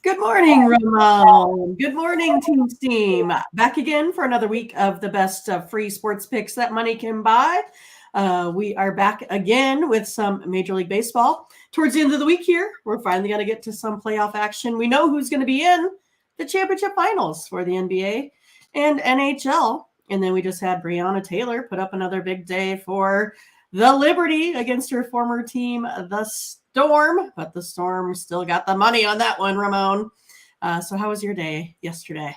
Good morning, Ramon. Good morning, Team Steam. Back again for another week of the best free sports picks that money can buy. We are back again with some Major League Baseball. Towards the end of the week here, we're finally going to get to some playoff action. We know who's going to be in the championship finals for the NBA and NHL. And then we just had Breonna Taylor put up another big day for the Liberty against her former team, the Storm, but the Storm still got the money on that one, Ramon. So how was your day yesterday?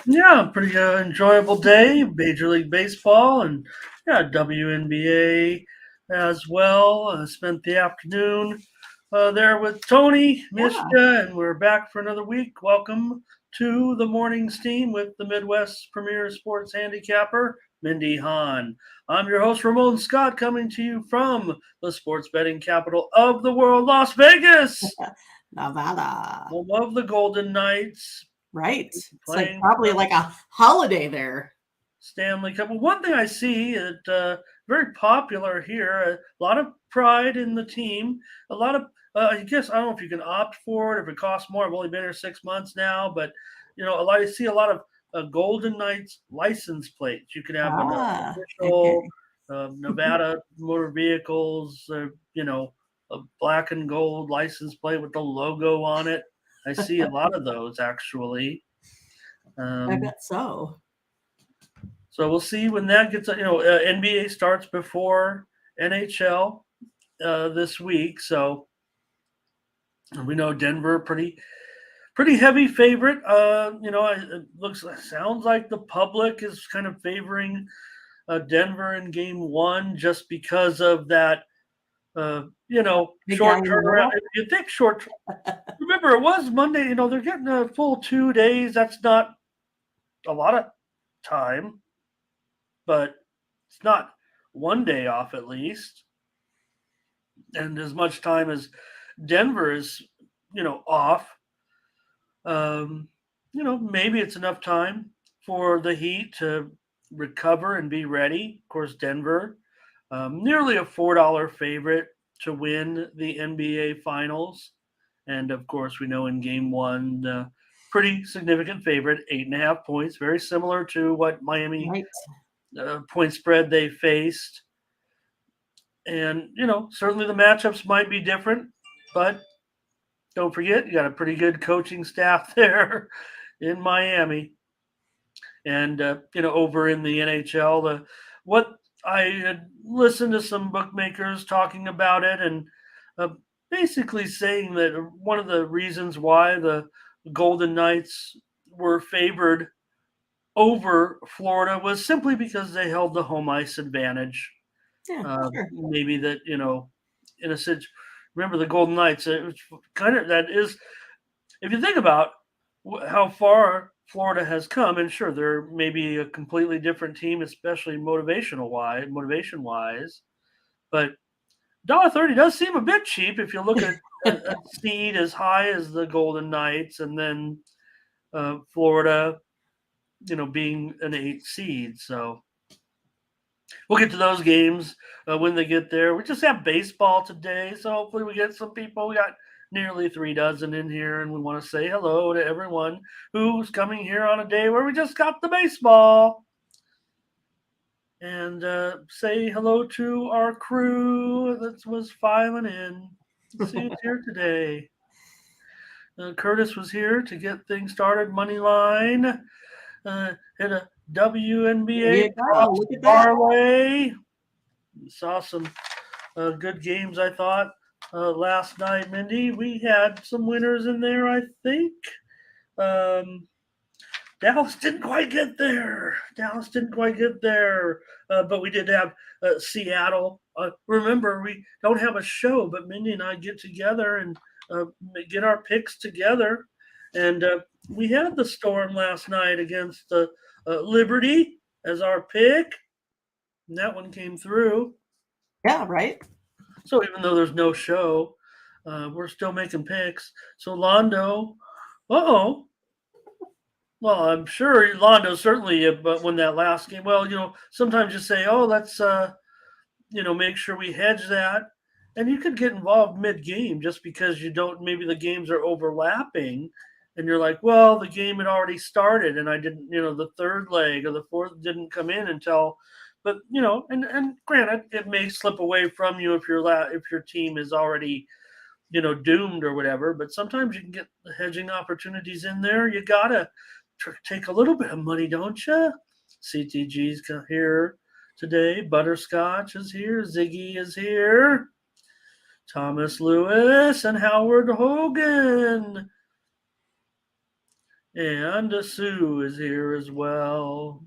Yeah, pretty enjoyable day. Major League Baseball and WNBA as well. Spent the afternoon there with Tony, missed ya, and we're back for another week. Welcome to the morning steam with the Midwest Premier Sports Handicapper, Mindy Hahn. I'm your host, Ramon Scott, coming to you from the sports betting capital of the world, Las Vegas. Nevada. Home of the Golden Knights. Right. It's like probably like a holiday there. Stanley Cup. Well, one thing I see that very popular here, a lot of pride in the team, a lot of I guess I don't know if you can opt for it, if it costs more. I've only been here 6 months now, but I see a lot of Golden Knights license plates. You can have an official Nevada motor vehicles, a black and gold license plate with the logo on it. I see a lot of those actually. I bet so. So we'll see when that gets. NBA starts before NHL this week, so we know Denver pretty heavy favorite. It sounds like the public is kind of favoring Denver in Game 1 just because of that. Short turnaround. You think short. Remember, it was Monday. They're getting a full 2 days. That's not a lot of time, but it's not 1 day off at least. And as much time as Denver is, off, maybe it's enough time for the Heat to recover and be ready. Of course, Denver, nearly a $4 favorite to win the NBA Finals. And of course, we know in Game 1, pretty significant favorite, 8.5 points, very similar to what Miami point spread they faced. And, certainly the matchups might be different, but don't forget, you got a pretty good coaching staff there in Miami. And, over in the NHL, what I had listened to some bookmakers talking about it and basically saying that one of the reasons why the Golden Knights were favored over Florida was simply because they held the home ice advantage. Yeah, sure. Maybe that, in a sense, remember the Golden Knights, it was kind of, that is, if you think about how far Florida has come, and sure, they're maybe a completely different team, especially motivation wise, but $1.30 does seem a bit cheap if you look at a seed as high as the Golden Knights, and then Florida, being an 8 seed. So we'll get to those games when they get there. We just have baseball today, so hopefully we get some people. We got nearly 3 dozen in here, and we want to say hello to everyone who's coming here on a day where we just got the baseball. And say hello to our crew that was filing in. See who's here today. Curtis was here to get things started. Money line. Hit a WNBA parlay. Saw some good games, I thought, last night, Mindy. We had some winners in there, I think. Dallas didn't quite get there. But we did have Seattle. Remember, we don't have a show, but Mindy and I get together and get our picks together. And we had the Storm last night against the Liberty as our pick. And that one came through. Yeah, right. So even though there's no show, we're still making picks. So Londo, well, I'm sure Londo certainly, but when that last game, sometimes you say, oh, let's, make sure we hedge that. And you could get involved mid-game just because you don't. Maybe the games are overlapping, and you're like, well, the game had already started, and I didn't. The third leg or the fourth didn't come in until. But and granted, it may slip away from you if your team is already doomed or whatever. But sometimes you can get the hedging opportunities in there. You gotta take a little bit of money, don't you? CTG's here today. Butterscotch is here. Ziggy is here. Thomas Lewis and Howard Hogan. And Sue is here as well.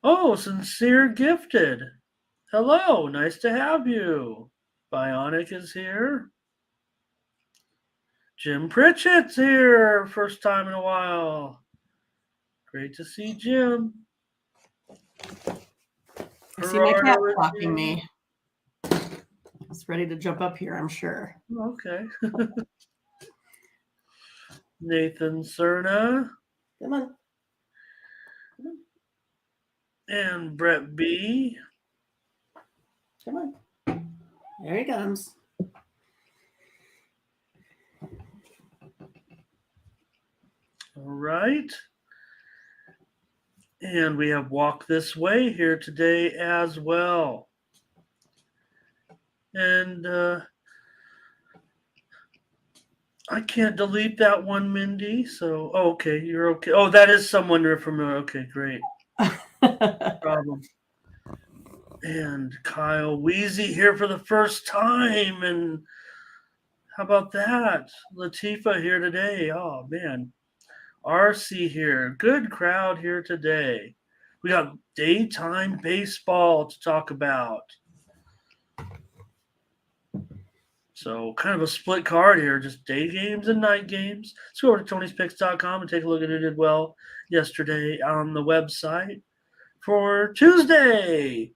Oh, Sincere Gifted. Hello, nice to have you. Bionic is here. Jim Pritchett's here, first time in a while. Great to see Jim. I see my cat blocking me. It's ready to jump up here, I'm sure. Okay. Nathan Cerna. Come on. And Brett B. Come on. There he comes. All right. And we have Walk This Way here today as well. And I can't delete that one, Mindy. So, okay, you're okay. Oh, that is someone you're familiar. Okay, great. No problem. And Kyle Weezy here for the first time. And how about that? Latifa here today. Oh, man. RC here. Good crowd here today. We got daytime baseball to talk about. So kind of a split card here, just day games and night games. Let's go over to Tony'sPicks.com and take a look at who did well yesterday on the website. For Tuesday,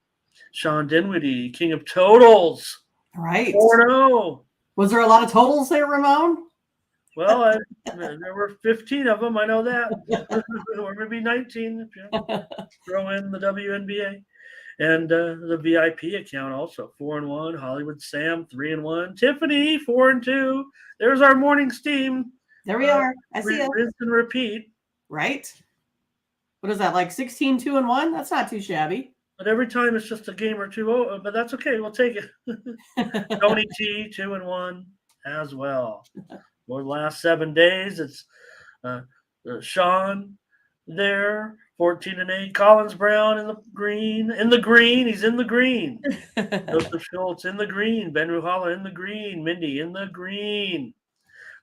Sean Dinwiddie, king of totals. Right. 4-0. Was there a lot of totals there, Ramon? Well, there were 15 of them. I know that. Or maybe 19 if you throw in the WNBA. And the VIP account also 4-1. Hollywood Sam 3-1. Tiffany 4-2. There's our morning steam. There we are. I see it. Rinse and repeat. Right. What is that, like 16-2-1? That's not too shabby. But every time it's just a game or two. But that's okay. We'll take it. Tony T 2-1 as well. For the last 7 days, it's Sean there, 14-8. Collins Brown in the green. He's in the green. Joseph Schultz in the green. Ben Ruhala in the green. Mindy in the green.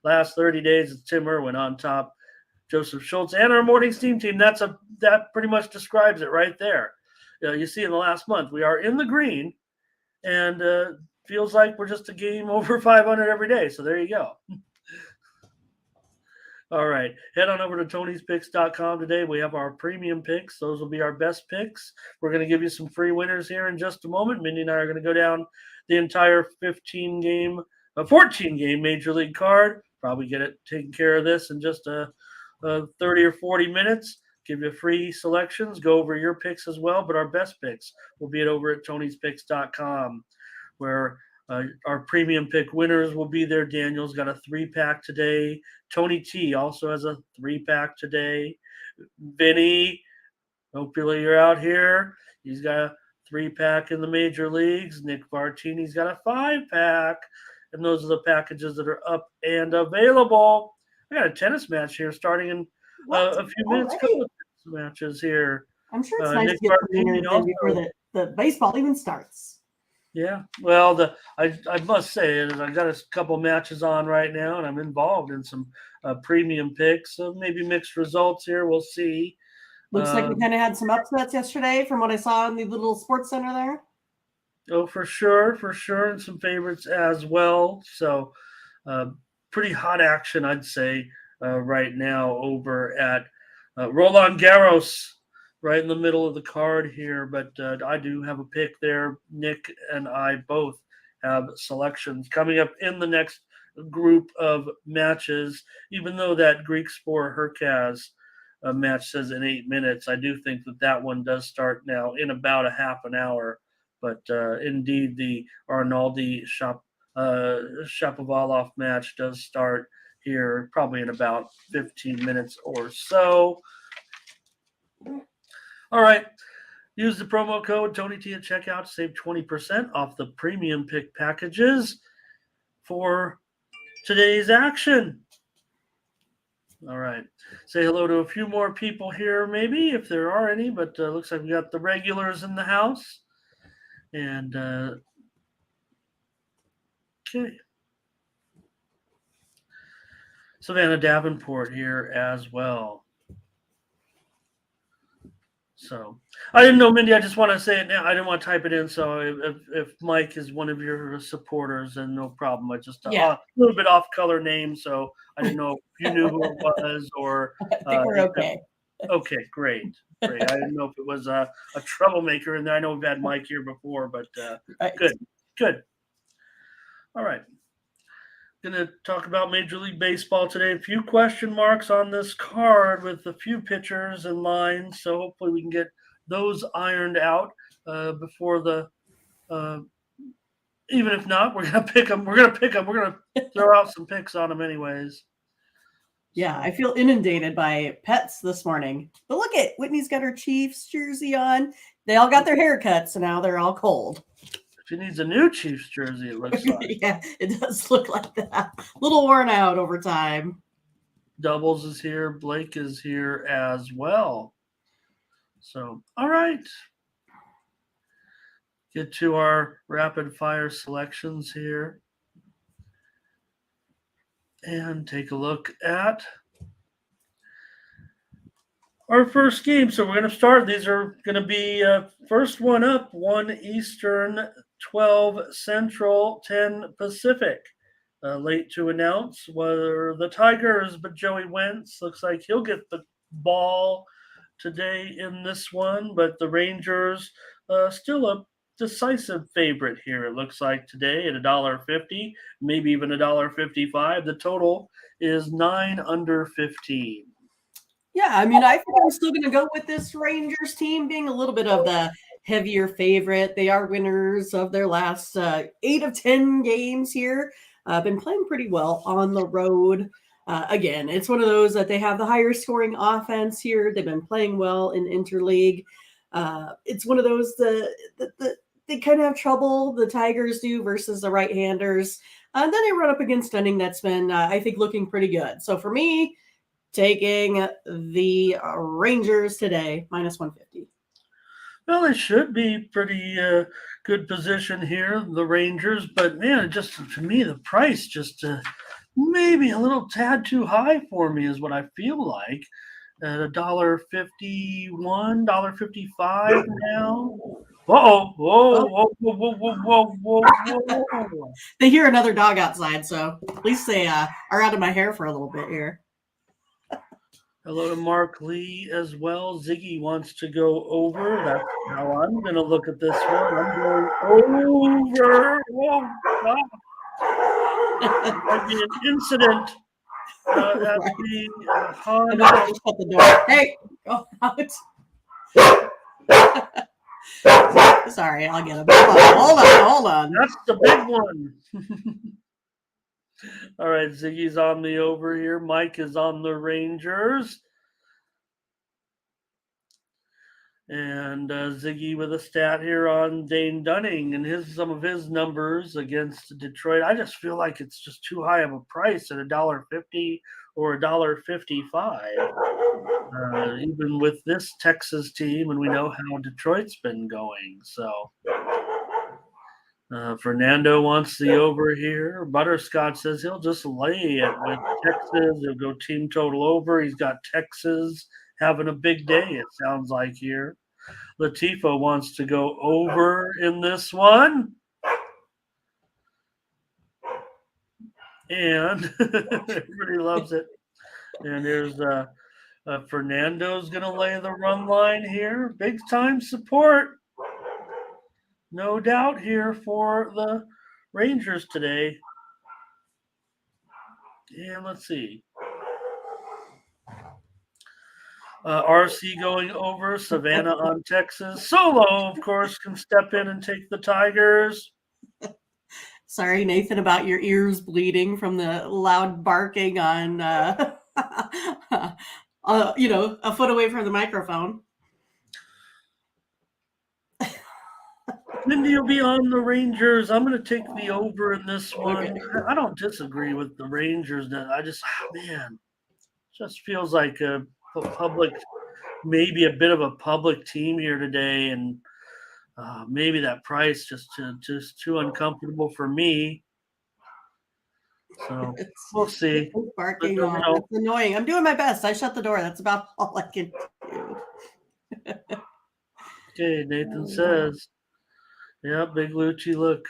Last 30 days, it's Tim Irwin on top. Joseph Schultz and our morning steam team. That pretty much describes it right there. You see in the last month, we are in the green, and feels like we're just a game over 500 every day. So there you go. All right. Head on over to Tony'sPicks.com today. We have our premium picks. Those will be our best picks. We're going to give you some free winners here in just a moment. Mindy and I are going to go down the entire 14-game Major League card. Probably get it taken care of this in just 30 or 40 minutes. Give you free selections. Go over your picks as well. But our best picks will be over at Tony'sPicks.com, where our premium pick winners will be there. Daniel's got a 3-pack today. Tony T also has a 3-pack today. Vinny, hopefully you're out here. He's got a 3-pack in the major leagues. Nick Martini's got a 5-pack. And those are the packages that are up and available. I got a tennis match here starting in a few minutes. Couple of matches here. I'm sure it's nice Nick to get Martini also, before the baseball even starts. Yeah, well, I must say I got a couple matches on right now, and I'm involved in some premium picks. So maybe mixed results here. We'll see. Looks like we kind of had some upsets yesterday, from what I saw in the little sports center there. Oh, for sure, and some favorites as well. So, pretty hot action, I'd say, right now over at Roland Garros. Right in the middle of the card here, but I do have a pick there. Nick and I both have selections coming up in the next group of matches. Even though that Greek Spore Hurkacz match says in 8 minutes, I do think that one does start now in about a half an hour. But indeed, the Arnaldi Shapovalov match does start here probably in about 15 minutes or so. All right. Use the promo code TonyT at checkout to save 20% off the premium pick packages for today's action. All right. Say hello to a few more people here, maybe, if there are any, but looks like we got the regulars in the house. And, okay. Savannah Davenport here as well. So I didn't know, Mindy. I just want to say it now. I didn't want to type it in. So if Mike is one of your supporters, then no problem. I just a little bit off color name, so I didn't know if you knew who it was or. I think we're okay. Okay, great. I didn't know if it was a troublemaker, and I know we've had Mike here before, but Right. Good. All right. Going to talk about Major League Baseball today. A few question marks on this card with a few pitchers and lines, so hopefully we can get those ironed out before the. Even if not, we're going to pick them. We're going to throw out some picks on them anyways. Yeah, I feel inundated by pets this morning. But look at Whitney's got her Chiefs jersey on. They all got their haircuts, so now they're all cold. She needs a new Chiefs jersey, it looks like. Yeah, it does look like that. A little worn out over time. Doubles is here. Blake is here as well. So, all right. Get to our rapid fire selections here. And take a look at our first game. So we're going to start. These are going to be first one up, 1 Eastern, 12 Central, 10 Pacific. Late to announce were the Tigers, but Joey Wentz looks like he'll get the ball today in this one. But the Rangers still a decisive favorite here, it looks like today at $1.50, maybe even $1.55. The total is 9 under 15. Yeah, I mean, I think I'm still going to go with this Rangers team being a little bit of the heavier favorite. They are winners of their last 8 of 10 games here. Been playing pretty well on the road. Again, it's one of those that they have the higher scoring offense here. They've been playing well in interleague. It's one of those that they kind of have trouble, the Tigers do, versus the right-handers. Then they run up against Dunning that's been, I think, looking pretty good. So for me, taking the Rangers today, minus 150. Well, it should be pretty good position here, the Rangers. But, man, just to me, the price just maybe a little tad too high for me is what I feel like. At $1.51, $1.55 now. Whoa. They hear another dog outside, so at least they are out of my hair for a little bit here. Hello to Mark Lee as well. Ziggy wants to go over. That's how I'm going to look at this one. I'm going over. Whoa, God. Might be an incident at the Honda. Shut the door. Hey, go out. Sorry, I'll get him. Hold on. That's the big one. All right, Ziggy's on the over here. Mike is on the Rangers. And Ziggy with a stat here on Dane Dunning and some of his numbers against Detroit. I just feel like it's just too high of a price at $1.50 or $1.55. Even with this Texas team, and we know how Detroit's been going. So Fernando wants the over here. Butterscotch says he'll just lay it with Texas. He'll go team total over. He's got Texas having a big day, it sounds like here. Latifah wants to go over in this one. And everybody loves it. And there's Fernando's going to lay the run line here. Big time support. No doubt here for the Rangers today. And let's see. RC going over. Savannah on Texas. Solo, of course, can step in and take the Tigers. Sorry, Nathan, about your ears bleeding from the loud barking on, a foot away from the microphone. Mindy will be on the Rangers. I'm going to take the over in this one. Okay. I don't disagree with the Rangers. I just, man, just feels like a public, maybe a bit of a public team here today, and maybe that price just too uncomfortable for me. So we'll see. It's But, barking on. It's annoying. I'm doing my best. I shut the door. That's about all I can do. Okay, Nathan says, yeah, Big Lucci, look.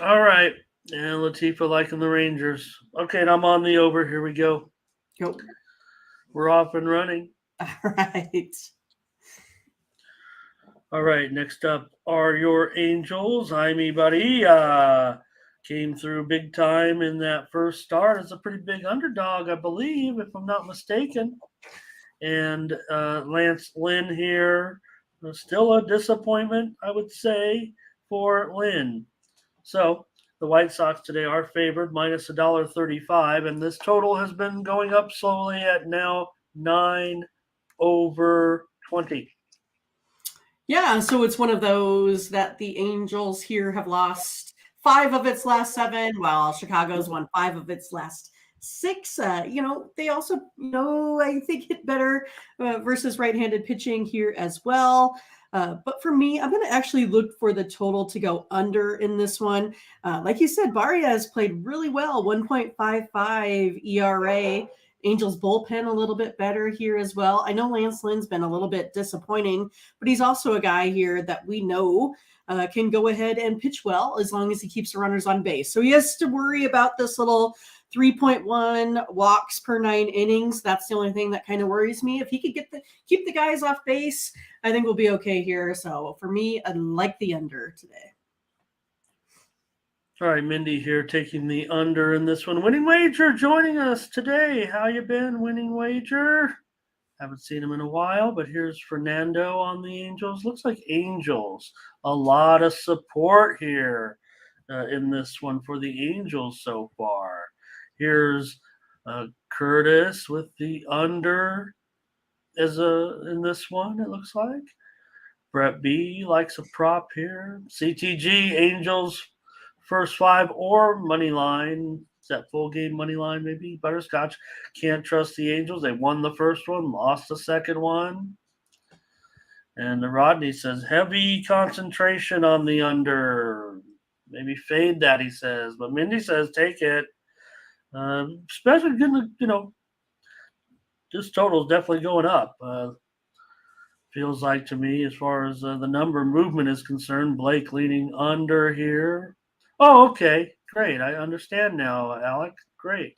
All right. And Latifa liking the Rangers. Okay, and I'm on the over. Here we go. Go. We're off and running. All right. All right, next up are your Angels. Jaime Buddy came through big time in that first start as a pretty big underdog, I believe, if I'm not mistaken. And Lance Lynn here, still a disappointment, I would say, for Lynn. So the White Sox today are favored minus $1.35, and this total has been going up slowly at now 9/20. Yeah, so it's one of those that the Angels here have lost 5 of its last 7, while Chicago's won 5 of its last 6. They also, I think hit better versus right-handed pitching here as well. But for me, I'm going to actually look for the total to go under in this one. Like you said, Barrios played really well, 1.55 ERA. Angels bullpen a little bit better here as well. I know Lance Lynn's been a little bit disappointing, but he's also a guy here that we know can go ahead and pitch well as long as he keeps the runners on base. So he has to worry about this little 3.1 walks per 9 innings. That's the only thing that kind of worries me. If he could keep the guys off base, I think we'll be okay here. So for me, I like the under today. All right, Mindy here taking the under in this one. Winning Wager joining us today. How you been, Winning Wager? Haven't seen him in a while, but here's Fernando on the Angels. Looks like Angels. A lot of support here in this one for the Angels so far. Here's Curtis with the under in this one, it looks like. Brett B likes a prop here. CTG, Angels, first 5 or money line. Is that full game money line maybe? Butterscotch, can't trust the Angels. They won the first one, lost the second one. And Rodney says, heavy concentration on the under. Maybe fade that, he says. But Mindy says, take it. Especially, this total is definitely going up. Feels like to me, as far as the number movement is concerned, Blake leaning under here. Oh, okay. Great. I understand now, Alec. Great.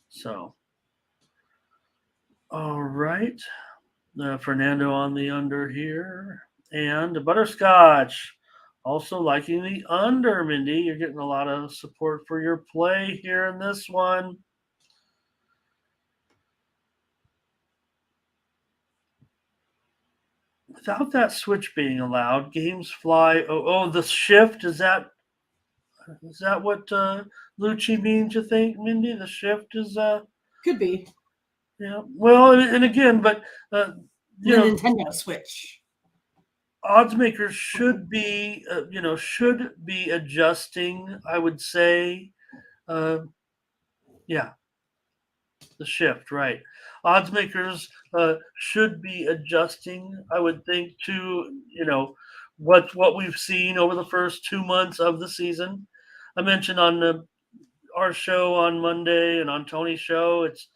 So, all right. Fernando on the under here. And Butterscotch also liking the under, Mindy. You're getting a lot of support for your play here in this one. Without that switch being allowed, games fly. Oh, the shift, is that what Lucci means, you think, Mindy? The shift is Could be. Yeah. Well, and again, but Nintendo Switch. Odds makers should be adjusting, I would say. Yeah. The shift, right. Odds makers should be adjusting, I would think, to what we've seen over the first 2 months of the season. I mentioned on our show on Monday and on Tony's show, it's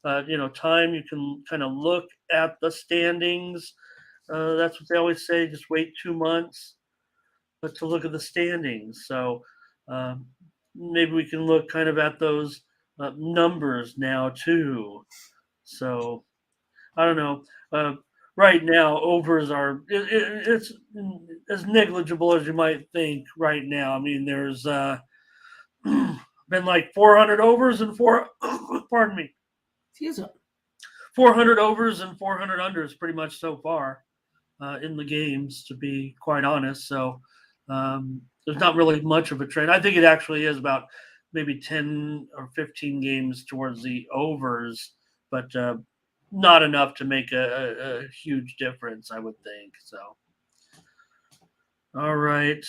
time you can kind of look at the standings. That's what they always say. Just wait 2 months, but to look at the standings. So maybe we can look kind of at those numbers now too. So I don't know. right now, overs are it's as negligible as you might think right now. I mean, there's been like 400 overs and pardon me, Excuse me. 400 overs and 400 unders pretty much so far in the games, to be quite honest. So there's not really much of a trend. I think it actually is about maybe 10 or 15 games towards the overs, but not enough to make a huge difference, I would think. So, all right.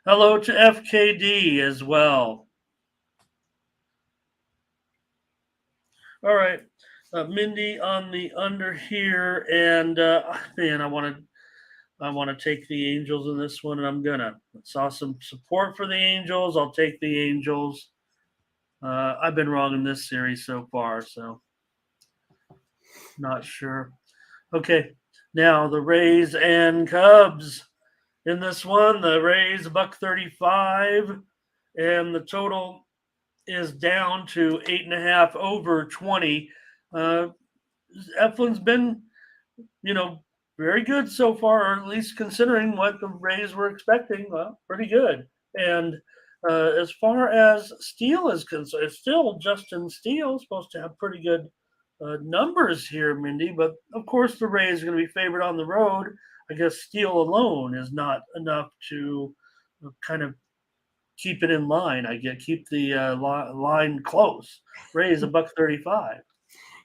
Hello to FKD as well. All right. Mindy on the under here, and man, I want to take the Angels in this one, and I'm gonna. I saw some support for the Angels. I'll take the Angels. I've been wrong in this series so far, so not sure. Okay, now the Rays and Cubs in this one. The Rays $1.35, and the total is down to 8.5 over 20. Eflin's been, you know, very good so far, or at least considering what the Rays were expecting. Well, pretty good. And as far as Steele is concerned, still Justin Steele is supposed to have pretty good numbers here, Mindy. But of course, the Rays are going to be favored on the road. I guess Steele alone is not enough to kind of keep it in line. Keep the line close. Rays $1.35.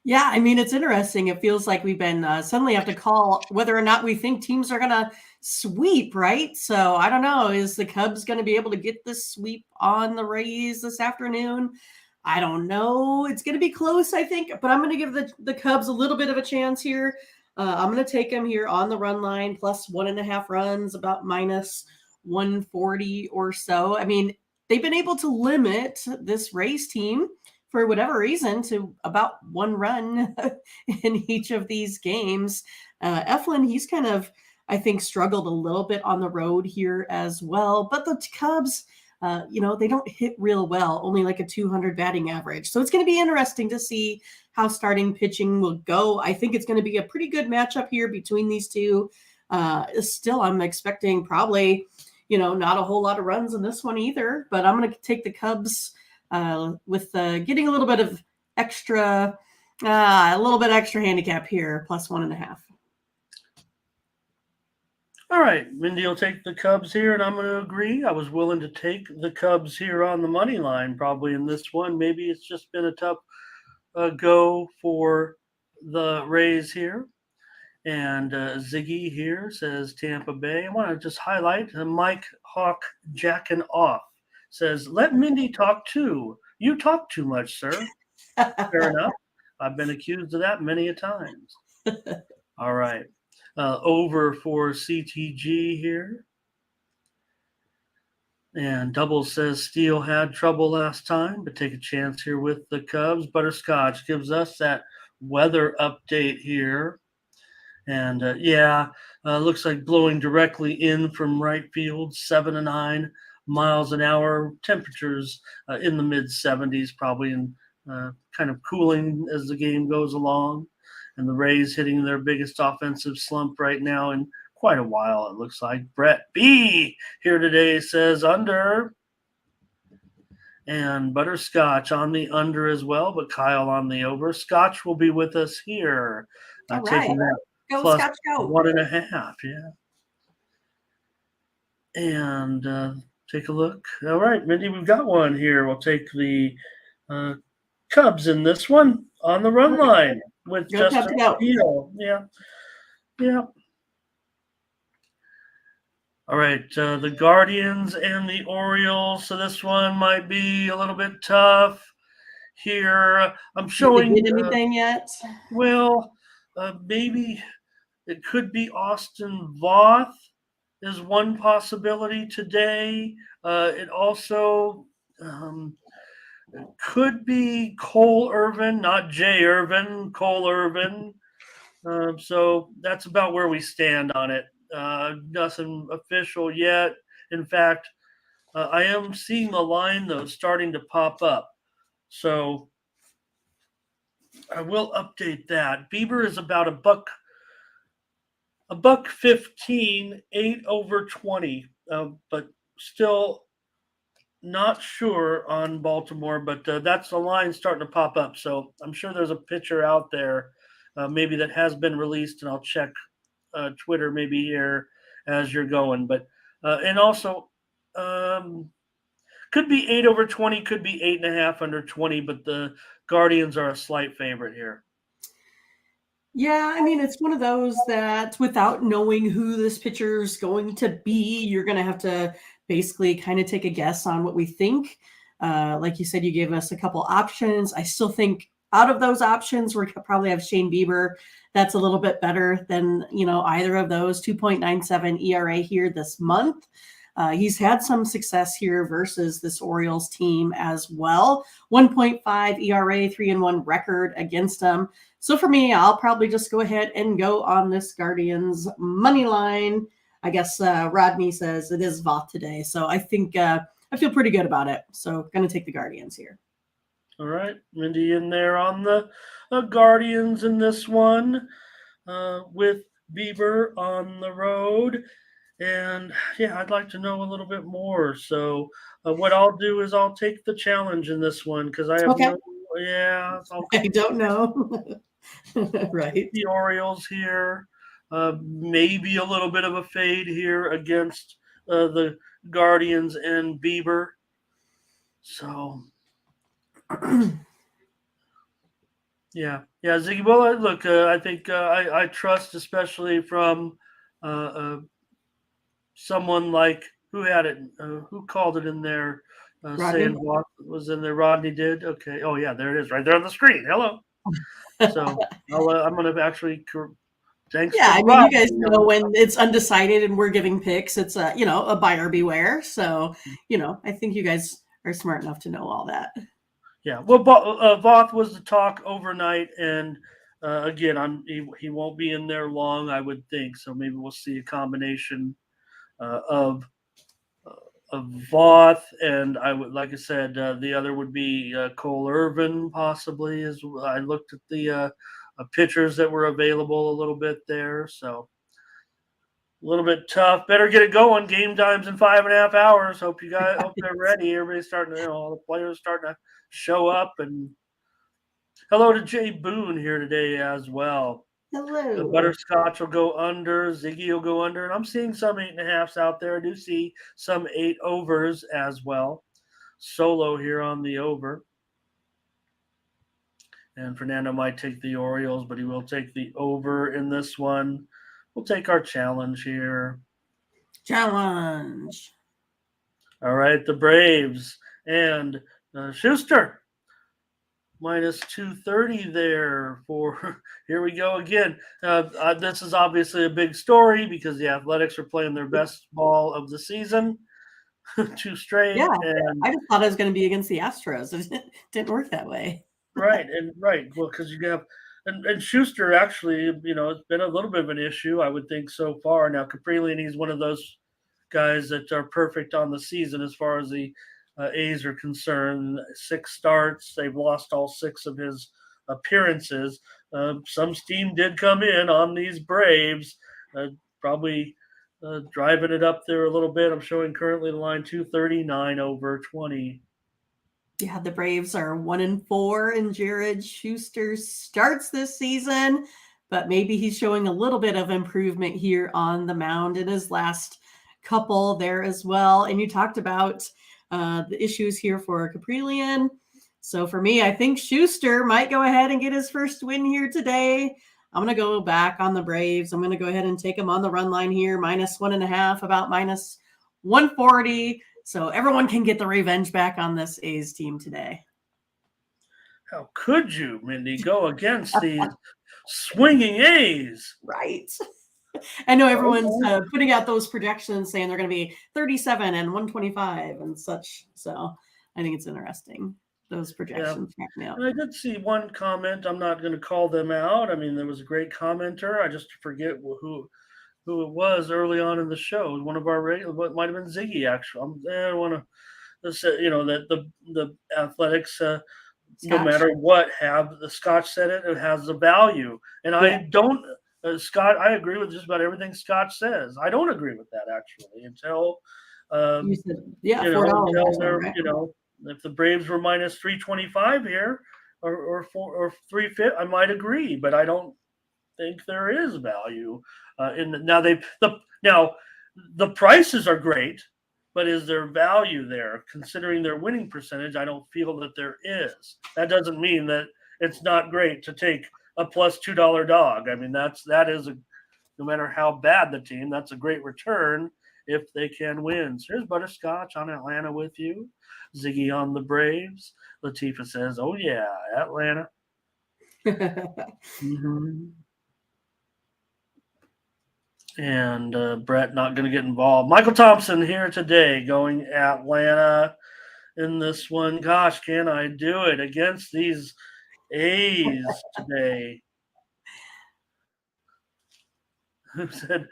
Yeah, I mean, it's interesting. It feels like we've been suddenly have to call whether or not we think teams are going to sweep, right? So I don't know. Is the Cubs going to be able to get this sweep on the Rays this afternoon? I don't know. It's going to be close, I think, but I'm going to give the Cubs a little bit of a chance here. I'm going to take them here on the run line, plus 1.5 runs, about minus 140 or so. I mean, they've been able to limit this Rays team for whatever reason to about 1 run in each of these games. Eflin, he's kind of, I think, struggled a little bit on the road here as well. But the Cubs, they don't hit real well, only like a 200 batting average. So it's going to be interesting to see how starting pitching will go. I think it's going to be a pretty good matchup here between these two. Still, I'm expecting probably, not a whole lot of runs in this one either, but I'm going to take the Cubs with getting a little bit of extra, handicap here, plus 1.5. All right, Mindy will take the Cubs here, and I'm going to agree. I was willing to take the Cubs here on the money line, probably in this one. Maybe it's just been a tough go for the Rays here. And Ziggy here says Tampa Bay. I want to just highlight Mike Hawk jacking off. Says, let Mindy talk too. You talk too much, sir. Fair enough. I've been accused of that many a times. All right. Over for CTG here. And Double says Steele had trouble last time, but take a chance here with the Cubs. Butterscotch gives us that weather update here. And looks like blowing directly in from right field, 7 to 9 miles an hour. Temperatures in the mid 70s, probably, and kind of cooling as the game goes along. And the Rays hitting their biggest offensive slump right now in quite a while, it looks like. Brett B here today says under. And Butterscotch on the under as well, but Kyle on the over. Scotch will be with us here. All Taking right. that Go, plus Scotch, go. 1.5, yeah. And take a look. All right, Mindy, we've got one here. We'll take the Cubs in this one on the run line with Justin Steele. Yeah. All right, the Guardians and the Orioles. So this one might be a little bit tough here. I'm showing. Did they get anything yet? Well, maybe it could be Austin Voth is one possibility today. It also could be Cole Irvin, not Jay Irvin, Cole Irvin. So that's about where we stand on it. Nothing official yet. In fact, I am seeing the line, though, starting to pop up. So I will update that. Bieber is about a buck 15, 8/20, but still not sure on Baltimore. But that's the line starting to pop up. So I'm sure there's a pitcher out there, maybe that has been released, and I'll check Twitter maybe here as you're going. But and also um, could be 8/20, could be 8.5 under 20, but the Guardians are a slight favorite here. Yeah, I mean, it's one of those that without knowing who this pitcher's going to be, you're going to have to basically kind of take a guess on what we think. Like you said, you gave us a couple options. I still think out of those options, we could probably have Shane Bieber. That's a little bit better than, either of those. 2.97 ERA here this month. He's had some success here versus this Orioles team as well. 1.5 ERA, 3-1 record against them. So for me, I'll probably just go ahead and go on this Guardians money line. I guess Rodney says it is Voth today. So I think I feel pretty good about it. So going to take the Guardians here. All right. Mindy in there on the Guardians in this one with Bieber on the road. And yeah, I'd like to know a little bit more. So what I'll do is I'll take the challenge in this one because I have Okay. I don't know. Right. The Orioles here. Maybe a little bit of a fade here against the Guardians and Bieber. So, yeah, Ziggy. Well, look, I think I trust, especially from someone like who had it, who called it in there, saying what was in there. Rodney did. Okay. Oh yeah, there it is, right there on the screen. Hello. So I'm going to actually. Thanks. Yeah, I mean, you guys know when it's undecided and we're giving picks, it's a buyer beware. So, I think you guys are smart enough to know all that. Yeah, well, Voth was the talk overnight, and again, he won't be in there long, I would think. So maybe we'll see a combination of Voth, and I would, like I said, the other would be Cole Irvin, possibly. As I looked at the pitchers that were available a little bit there, so a little bit tough. Better get it going. Game time's in 5.5 hours. Hope you guys hope they're ready. Everybody's starting to, all the players starting to show up. And hello to Jay Boone here today as well. Hello. The Butterscotch will go under. Ziggy will go under. And I'm seeing some 8.5s out there. I do see some 8 overs as well. Solo here on the over. And Fernando might take the Orioles, but he will take the over in this one. We'll take our challenge here. Challenge. All right, the Braves and Schuster minus 230 there for here we go again. This is obviously a big story because the Athletics are playing their best ball of the season. 2 straight. Yeah, and I just thought I was going to be against the Astros. It didn't work that way. Right. Well, because you have and Schuster actually, it's been a little bit of an issue, I would think, so far. Now Caprillion, he's one of those guys that are perfect on the season as far as the A's are concerned. 6 starts, they've lost all 6 of his appearances. Some steam did come in on these Braves, probably driving it up there a little bit. I'm showing currently the line 239/20. Yeah, the Braves are 1-4, and Jared Schuster starts this season, but maybe he's showing a little bit of improvement here on the mound in his last couple there as well. And you talked about the issues here for Caprillion. So for me, I think Schuster might go ahead and get his first win here today. I'm going to go back on the Braves. I'm going to go ahead and take them on the run line here, -1.5, about -140. So everyone can get the revenge back on this A's team today. How could you, Mindy, go against these swinging A's? Right. I know everyone's putting out those projections saying they're going to be 37 and 125 and such. So I think it's interesting. Those projections check me out. And I did see one comment. I'm not going to call them out. I mean, there was a great commenter. I just forget who it was early on in the show. One of our regular, what might have been Ziggy, actually. I want to say, that the Athletics, no matter what, have the Scotch said it has a value. And I don't Scott, I agree with just about everything Scott says. I don't agree with that actually until, You said, yeah, $4 until next one, they're, right? if the Braves were minus 325 here or 350, I might agree, but I don't think there is value in now the prices are great, but is there value there considering their winning percentage? I don't feel that there is. That doesn't mean that it's not great to take a plus $2 dog. I mean, that is a, no matter how bad the team, that's a great return if they can win. So here's Butterscotch on Atlanta with you. Ziggy on the Braves. Latifa says, "Oh yeah, Atlanta." Mm-hmm. And Brett not going to get involved. Michael Thompson here today, going Atlanta in this one. Gosh, can I do it against these A's today? Who said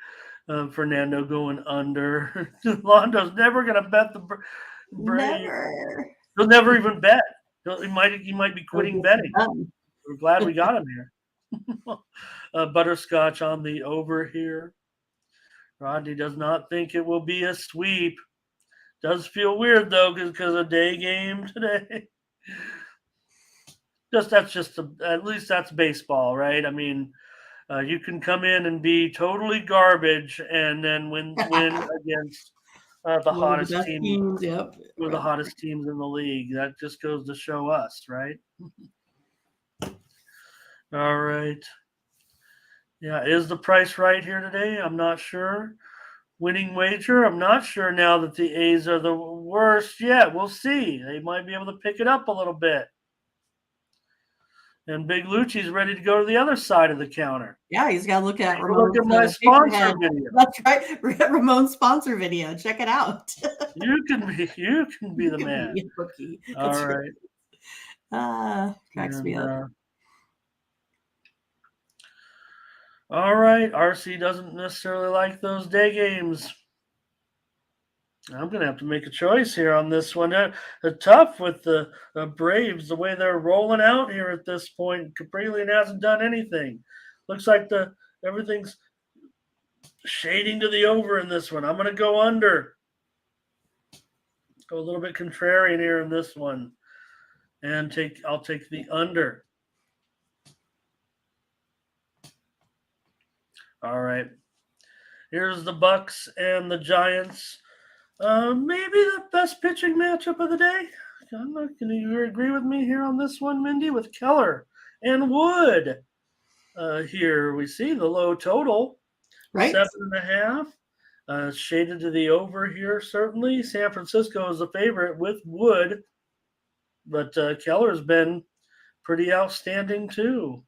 Fernando going under? Londo's never going to bet the Braves. Never. He'll never even bet. He might be quitting betting. We're glad we got him here. Butterscotch on the over here. Rodney does not think it will be a sweep. Does feel weird though, because a day game today. At least that's baseball, right? I mean, you can come in and be totally garbage and then win against the One of hottest the best team, teams, yep. one of the hottest teams in the league. That just goes to show us, right? All right. Yeah, is the price right here today? I'm not sure. Winning wager, I'm not sure now that the A's are the worst yet. We'll see. They might be able to pick it up a little bit. And Big Lucci's ready to go to the other side of the counter. Yeah, he's got to look at Look at my sponsor video. That's right, Ramon's sponsor video. Check it out. You can be the man. Be a rookie. All right. Cracks me up. All right. RC doesn't necessarily like those day games. I'm going to have to make a choice here on this one. Tough with the Braves, the way they're rolling out here at this point. Caprillion hasn't done anything. Looks like everything's shading to the over in this one. I'm going to go under. Go a little bit contrarian here in this one. And I'll take the under. All right. Here's the Bucks and the Giants. Maybe the best pitching matchup of the day. Can you agree with me here on this one, Mindy? With Keller and Wood. Here we see the low total, right? 7.5. Shaded to the over here, certainly. San Francisco is the favorite with Wood, but Keller's been pretty outstanding too.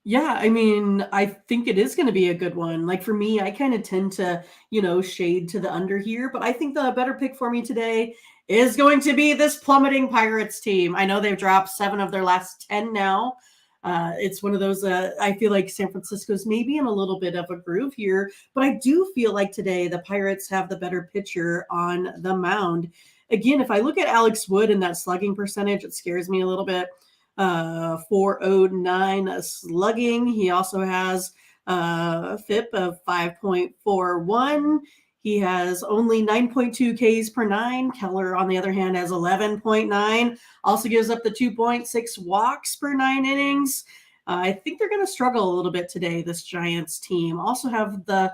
Yeah, I mean, I think it is going to be a good one. Like for me, I kind of tend to, shade to the under here, but I think the better pick for me today is going to be this plummeting Pirates team. I know they've dropped 7 of their last 10 now. It's one of those, I feel like San Francisco's maybe in a little bit of a groove here, but I do feel like today the Pirates have the better pitcher on the mound. Again, if I look at Alex Wood and that slugging percentage, it scares me a little bit. 409 slugging. He also has a FIP of 5.41. He has only 9.2 Ks per 9. Keller, on the other hand, has 11.9. Also gives up the 2.6 walks per 9 innings. I think they're going to struggle a little bit today, this Giants team. Also have the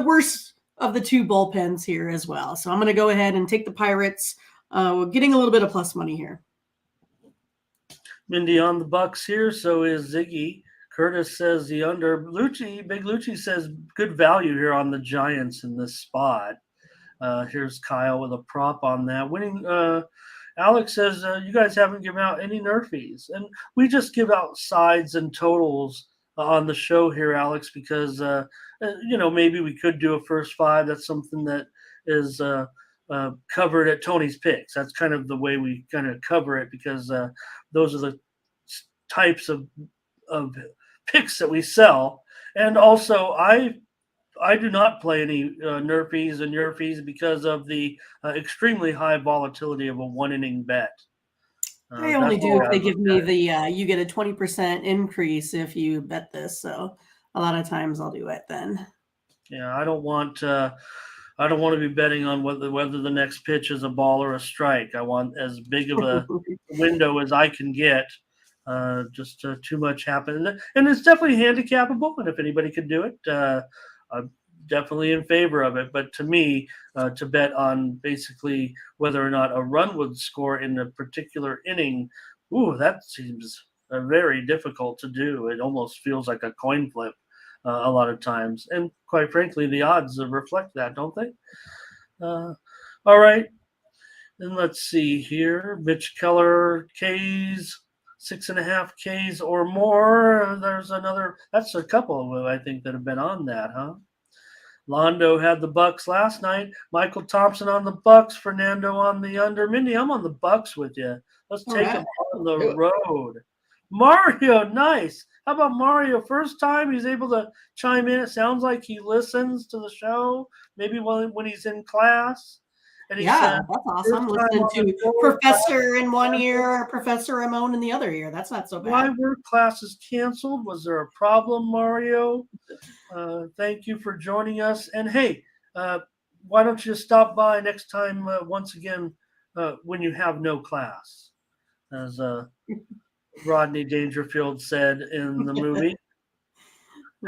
worst of the 2 bullpens here as well. So I'm going to go ahead and take the Pirates. We're getting a little bit of plus money here. Mindy on the Bucks here. So is Ziggy. Curtis says the under. Big Lucci says good value here on the Giants in this spot. Here's Kyle with a prop on that. Winning. Alex says you guys haven't given out any Nerfies, and we just give out sides and totals on the show here, Alex, because maybe we could do a first 5. That's something that is covered at Tony's Picks. That's kind of the way we kind of cover it, because those are the types of picks that we sell. And also, I do not play any Nerfies and Yerfies because of the extremely high volatility of a 1 inning bet. I only do if they give me the you get a 20% increase if you bet this. So a lot of times I'll do it then. Yeah, I don't want to be betting on whether the next pitch is a ball or a strike. I want as big of a window as I can get. Just too much happen, and it's definitely handicapable. And if anybody could do it, I'm definitely in favor of it. But to me, to bet on basically whether or not a run would score in a particular inning, ooh, that seems very difficult to do. It almost feels like a coin flip a lot of times, and quite frankly, the odds reflect that, don't they? All right, and let's see here. Mitch Keller Ks. 6.5 Ks or more. There's another. That's a couple of I think that have been on that, huh? Londo had the Bucks last night. Michael Thompson on the Bucks. Fernando on the under. Mindy, I'm on the Bucks with you. Let's take them on the road. Mario, nice. How about Mario? First time he's able to chime in. It sounds like he listens to the show. Maybe when he's in class. And he said, that's awesome. Listening to Professor in one ear, Professor Ramon in the other ear. That's not so bad. Why were classes canceled? Was there a problem, Mario? Thank you for joining us. And hey, why don't you stop by next time once again when you have no class, as Rodney Dangerfield said in the movie.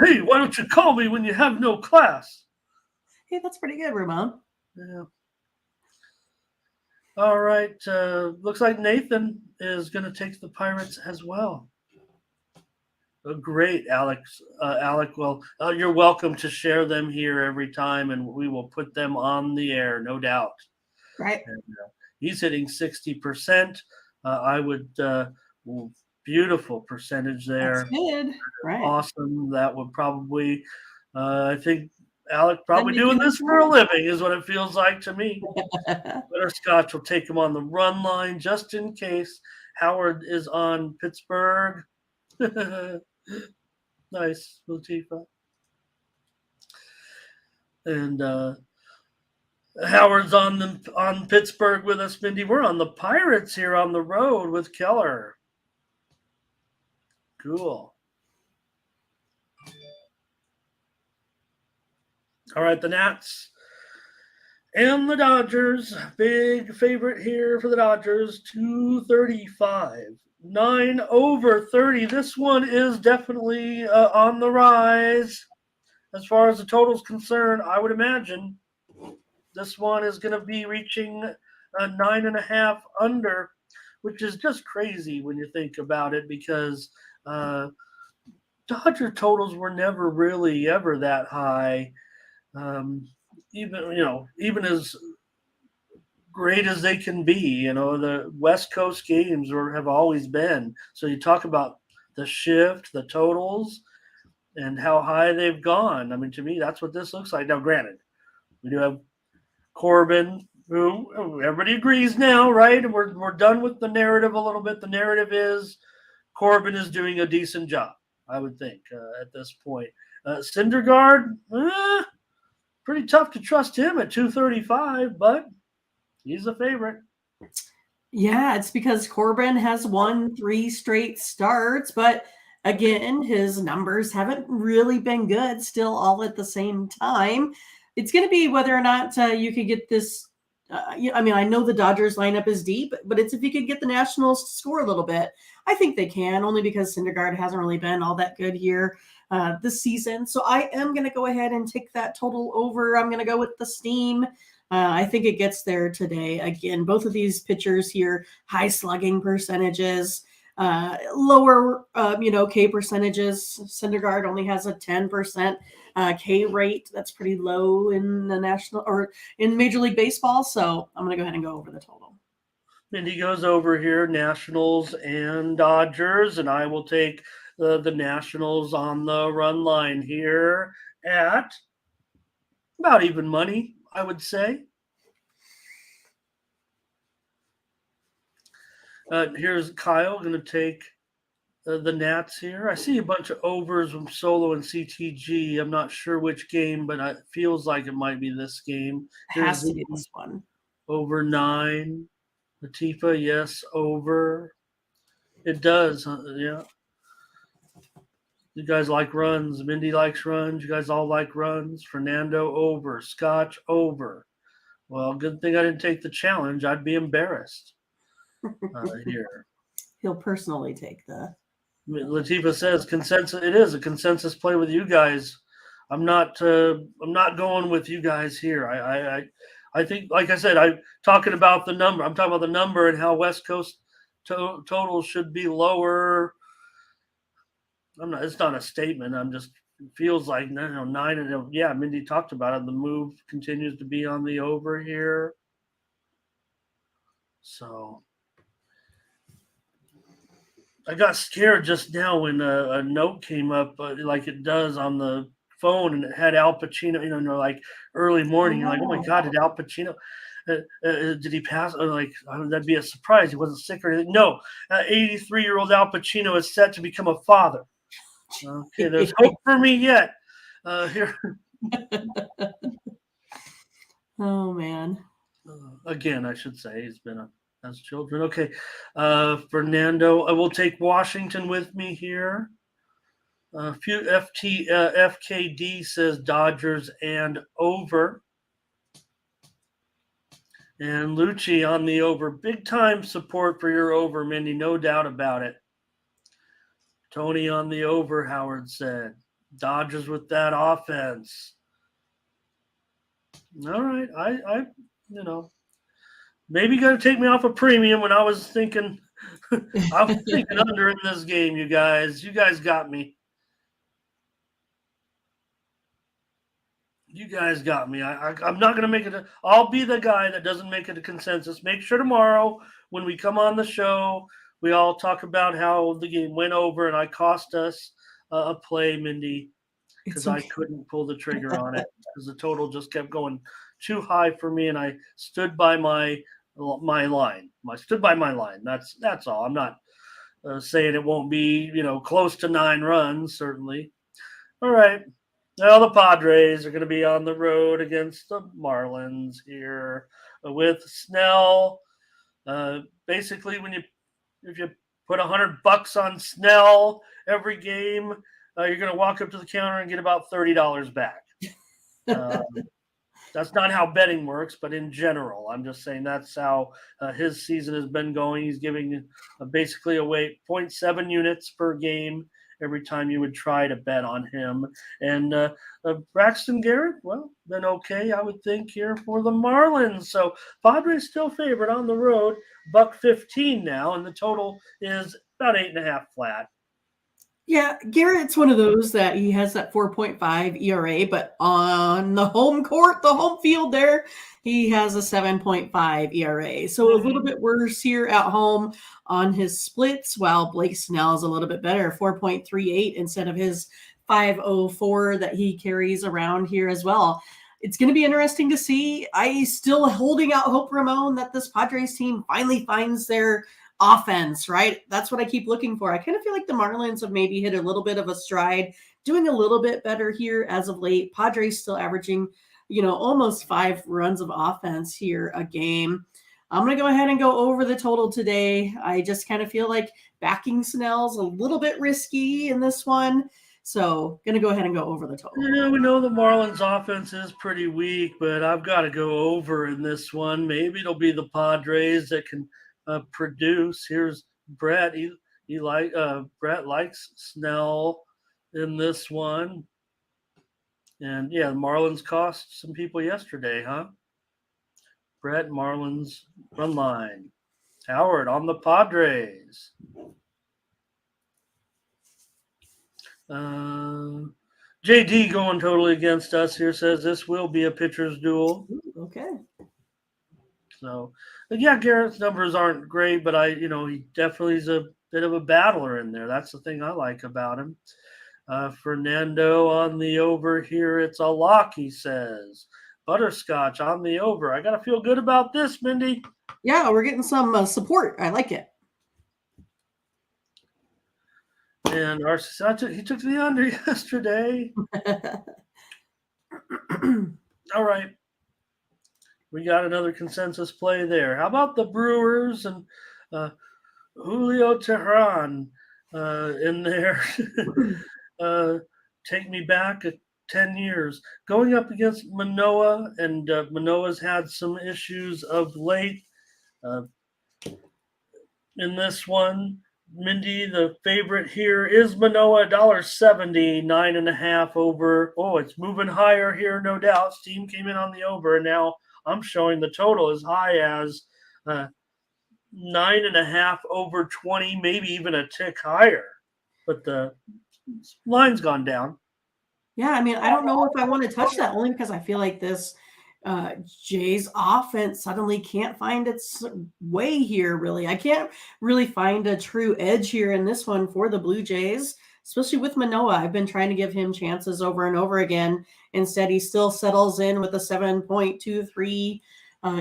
Hey, why don't you call me when you have no class? Hey, that's pretty good, Ramon. Yeah. All right. Looks like Nathan is going to take the Pirates as well. Great, Alex. Alec, well, you're welcome to share them here every time, and we will put them on the air, no doubt. Right. And, he's hitting 60%. I would beautiful percentage there. That's good. Right. Awesome. That would probably, I think, Alec probably doing this for a living is what it feels like to me. Butterscotch will take him on the run line just in case. Howard is on Pittsburgh. Nice, Latifa. And Howard's on Pittsburgh with us, Mindy. We're on the Pirates here on the road with Keller. Cool. All right, the Nats and the Dodgers. Big favorite here for the Dodgers, 235. 9 over 30. This one is definitely on the rise. As far as the total is concerned, I would imagine this one is going to be reaching a 9.5 under, which is just crazy when you think about it, because Dodger totals were never really ever that high. Even as great as they can be, the West Coast games have always been. So you talk about the shift, the totals, and how high they've gone. I mean, to me, that's what this looks like. Now, granted, we do have Corbin, who everybody agrees now, right? And we're done with the narrative a little bit. The narrative is Corbin is doing a decent job, I would think, at this point. Syndergaard, pretty tough to trust him at 235, but he's a favorite. Yeah, it's because Corbin has won 3 straight starts, but again, his numbers haven't really been good still all at the same time. It's going to be whether or not you could get this. I know the Dodgers lineup is deep, but it's if you could get the Nationals to score a little bit. I think they can, only because Syndergaard hasn't really been all that good here this season. So I am going to go ahead and take that total over. I'm going to go with the steam. I think it gets there today. Again, both of these pitchers here, high slugging percentages, lower, K percentages. Syndergaard only has a 10% K rate. That's pretty low in the national or in Major League Baseball. So I'm going to go ahead and go over the total. Mindy goes over here, Nationals and Dodgers, and I will take the Nationals on the run line here at about even money, I would say. Here's Kyle going to take the Nats here. I see a bunch of overs from Solo and CTG. I'm not sure which game, but it feels like it might be this game. It has to be this one. Over 9. Latifa, yes, over. It does, yeah. You guys like runs. Mindy likes runs. You guys all like runs. Fernando, over. Scotch, over. Well, good thing I didn't take the challenge. I'd be embarrassed here. He'll personally take the. Latifa says consensus. It is a consensus play with you guys. I'm not going with you guys here. I think, like I said, I'm talking about the number. I'm talking about the number and how West Coast total should be lower. I'm not. It's not a statement. I'm just feels like 9 and yeah. Mindy talked about it. The move continues to be on the over here. So I got scared just now when a note came up, like it does on the phone, and it had Al Pacino. Like early morning. You're like, oh my God, did Al Pacino? Did he pass? That'd be a surprise. He wasn't sick or anything. No, 83-year-old Al Pacino is set to become a father. Okay, there's hope for me yet. Here. Oh man. Again, I should say he's been has children. Okay, Fernando. I will take Washington with me here. FKD says Dodgers and over. And Lucci on the over. Big time support for your over, Mindy. No doubt about it. Tony on the over, Howard said. Dodgers with that offense. All right. I maybe got to take me off a premium when I was thinking I was thinking under in this game, you guys. You guys got me. You guys got me. I'm not going to make it. I'll be the guy that doesn't make it a consensus. Make sure tomorrow when we come on the show, we all talk about how the game went over and I cost us a play, Mindy, because I couldn't pull the trigger on it because the total just kept going too high for me, and I stood by my line. I stood by my line. That's all. I'm not saying it won't be close to 9 runs. Certainly. All right. Now the Padres are going to be on the road against the Marlins here with Snell. Basically, if you put $100 on Snell every game, you're going to walk up to the counter and get about $30 back. That's not how betting works, but in general, I'm just saying that's how his season has been going. He's giving basically away 0.7 units per game every time you would try to bet on him. And Braxton Garrett, well, then okay, I would think here for the Marlins. So Padres still favored on the road, $1.15 now, and the total is about 8.5 flat. Yeah, Garrett's one of those that he has that 4.5 ERA, but on the home court, the home field there, he has a 7.5 ERA. So a little bit worse here at home on his splits, while Blake Snell is a little bit better, 4.38 instead of his 5.04 that he carries around here as well. It's going to be interesting to see. I still holding out hope, Ramon, that this Padres team finally finds their offense, right? That's what I keep looking for. I kind of feel like the Marlins have maybe hit a little bit of a stride, doing a little bit better here as of late. Padres still averaging, almost 5 runs of offense here a game. I'm going to go ahead and go over the total today. I just kind of feel like backing Snell's a little bit risky in this one. So going to go ahead and go over the total. Yeah, we know the Marlins offense is pretty weak, but I've got to go over in this one. Maybe it'll be the Padres that can produce. Here's Brett. Brett likes Snell in this one. And yeah, the Marlins cost some people yesterday, huh? Brett, Marlins run line. Howard on the Padres. JD going totally against us here, says this will be a pitcher's duel. Okay. So, yeah, Garrett's numbers aren't great, but he definitely is a bit of a battler in there. That's the thing I like about him. Fernando on the over here. It's a lock, he says. Butterscotch on the over. I got to feel good about this, Mindy. Yeah, we're getting some support. I like it. And he took the under yesterday. All right. We got another consensus play there. How about the Brewers and Julio Teheran in there? uh, Take me back 10 years. Going up against Manoah, and Manoah's had some issues of late. Uh, in this one, Mindy, the favorite here is Manoah, $1.70, 9.5 over. Oh, it's moving higher here, no doubt. Steam came in on the over, and now I'm showing the total as high as 9.5 over 20, maybe even a tick higher. But the line's gone down. Yeah, I mean, I don't know if I want to touch that only because I feel like this Jays offense suddenly can't find its way here, really. I can't really find a true edge here in this one for the Blue Jays, especially with Manoah. I've been trying to give him chances over and over again. Instead, he still settles in with a 7.23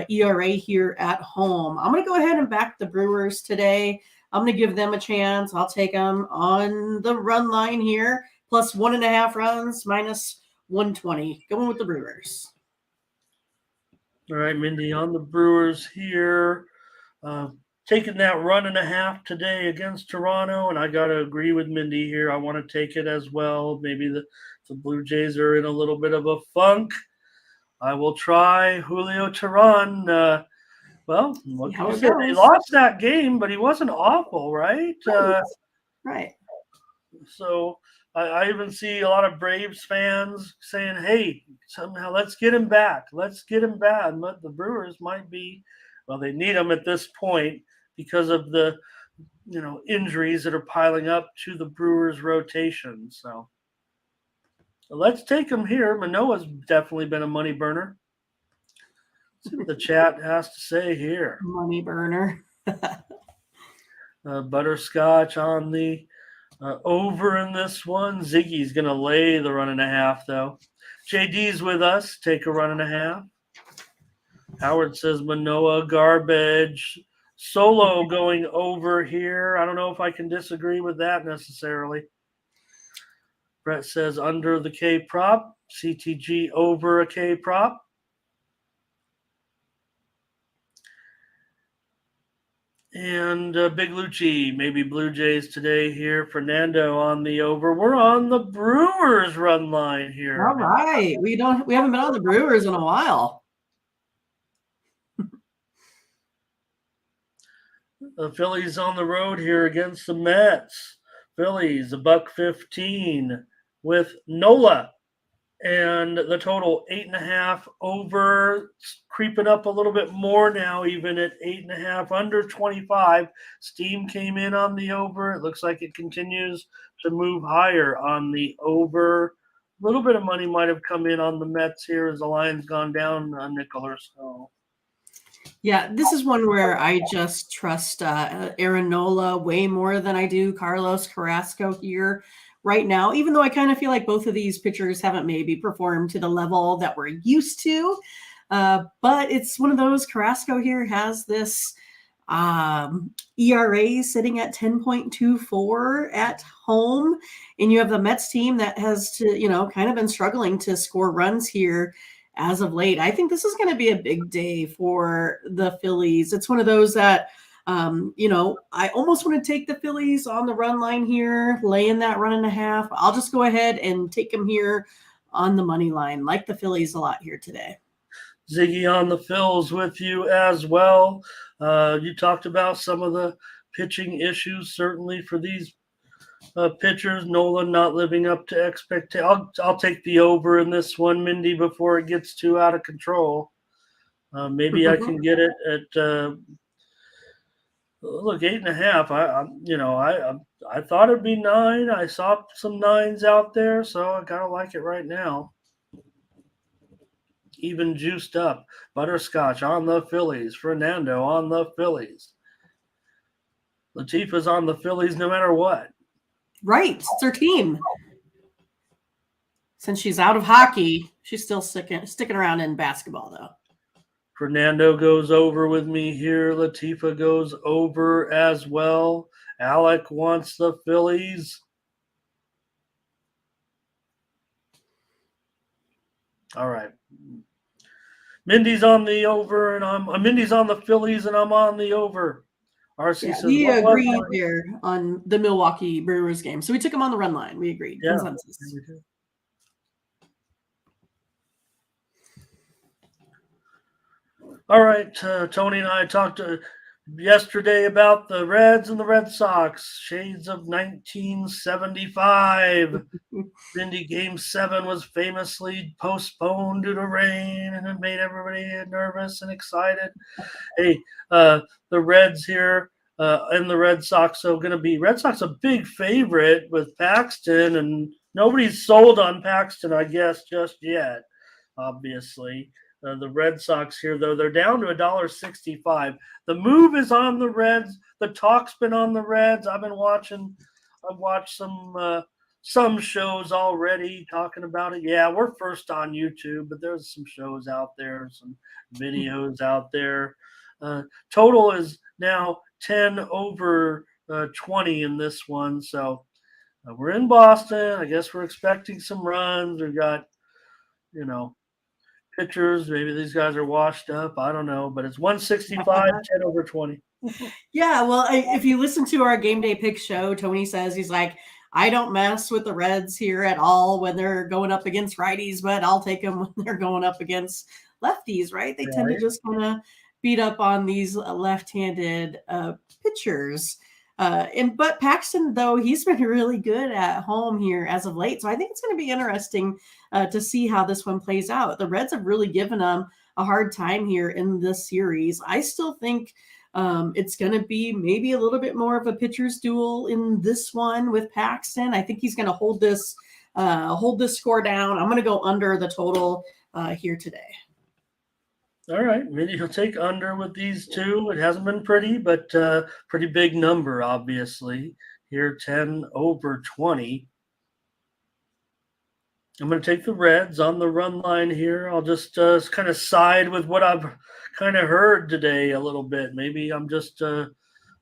ERA here at home. I'm going to go ahead and back the Brewers today. I'm going to give them a chance. I'll take them on the run line here, plus 1.5 runs, minus 120. Going with the Brewers. All right, Mindy, on the Brewers here. Taking that 1.5 today against Toronto, and I got to agree with Mindy here. I want to take it as well. Maybe the Blue Jays are in a little bit of a funk. I will try Julio Teheran. Well, what can you say? They lost that game, but he wasn't awful, right? Right. So I even see a lot of Braves fans saying, hey, somehow let's get him back. Let's get him back. But the Brewers might be, well, they need him at this point because of the, injuries that are piling up to the Brewers rotation. So let's take him here. Manoah's definitely been a money burner. Let's see what the chat has to say here. Money burner. Butterscotch on the over in this one. Ziggy's going to lay the 1.5, though. JD's with us. Take a 1.5. Howard says Manoah, garbage. Solo going over here. I don't know if I can disagree with that necessarily. Brett says under the K prop. CTG over a K prop. And Big Lucci, maybe Blue Jays today here. Fernando on the over. We're on the Brewers run line here. All right. We haven't been on the Brewers in a while. The Phillies on the road here against the Mets. Phillies, $1.15 with Nola. And the total 8.5 over, creeping up a little bit more now, even at 8.5 under 25. Steam came in on the over. It looks like it continues to move higher on the over. A little bit of money might have come in on the Mets here as the line's gone down a nickel or so. Yeah, this is one where I just trust Aaron Nola way more than I do Carlos Carrasco here right now, even though I kind of feel like both of these pitchers haven't maybe performed to the level that we're used to. But it's one of those. Carrasco here has this ERA sitting at 10.24 at home, and you have the Mets team that has to, kind of been struggling to score runs here as of late. I think this is going to be a big day for the Phillies. It's one of those that, I almost want to take the Phillies on the run line here, lay in that 1.5. I'll just go ahead and take them here on the money line. Like the Phillies a lot here today. Ziggy on the Phils with you as well. You talked about some of the pitching issues, certainly for these pitchers. Nolan not living up to expectations. I'll take the over in this one, Mindy, before it gets too out of control. Maybe I can get it at look, 8.5. I thought it'd be 9. I saw some 9s out there, so I kind of like it right now. Even juiced up. Butterscotch on the Phillies. Fernando on the Phillies. Latifah's on the Phillies no matter what. Right. It's her team. Since she's out of hockey, she's still sticking around in basketball, though. Fernando goes over with me here. Latifah goes over as well. Alec wants the Phillies. All right. Mindy's on the over, and Mindy's on the Phillies, and I'm on the over. RC Yeah, says, we what was agreed mine? here on the Milwaukee Brewers game. So we took him on the run line. We agreed. Yeah. Consensus. All right, Tony and I talked yesterday about the Reds and the Red Sox, shades of 1975. Mindy Game 7 was famously postponed due to rain, and it made everybody nervous and excited. Hey, the Reds here and the Red Sox, so going to be Red Sox a big favorite with Paxton, and nobody's sold on Paxton, I guess, just yet, obviously. The Red Sox here, though, they're down to $1.65. The move is on the Reds. The talk's been on the Reds. I've watched some shows already talking about it. Yeah, we're first on YouTube, but there's some shows out there, some videos out there. Total is now 10 over 20 in this one. So we're in Boston. I guess we're expecting some runs. We've got, pitchers. Maybe these guys are washed up. I don't know, but it's 165, 10 over 20. Yeah, well, if you listen to our game day pick show, Tony says he's like, I don't mess with the Reds here at all when they're going up against righties, but I'll take them when they're going up against lefties, right? They tend to just kind of beat up on these left-handed pitchers. But Paxton, though, he's been really good at home here as of late. So I think it's going to be interesting to see how this one plays out. The Reds have really given them a hard time here in this series. I still think it's going to be maybe a little bit more of a pitcher's duel in this one with Paxton. I think he's going to hold this score down. I'm going to go under the total here today. All right, maybe he'll take under with these two. It hasn't been pretty, but pretty big number, obviously. Here, 10 over 20. I'm going to take the Reds on the run line here. I'll just kind of side with what I've kind of heard today a little bit. Maybe I'm just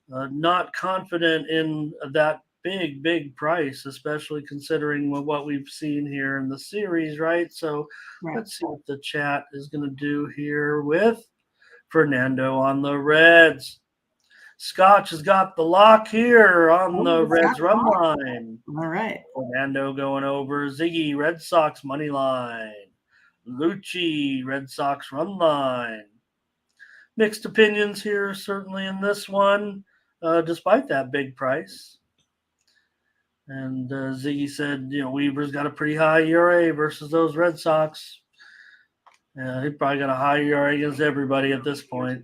not confident in that big price, especially considering what we've seen here in the series, right? So Let's see what the chat is going to do here with Fernando on the Reds. Scotch has got the lock here on the Reds run line. All right. Fernando going over. Ziggy, Red Sox money line. Lucci, Red Sox run line. Mixed opinions here, certainly in this one, despite that big price. And Ziggy said, Weaver's got a pretty high ERA versus those Red Sox. He probably got a high ERA against everybody at this point.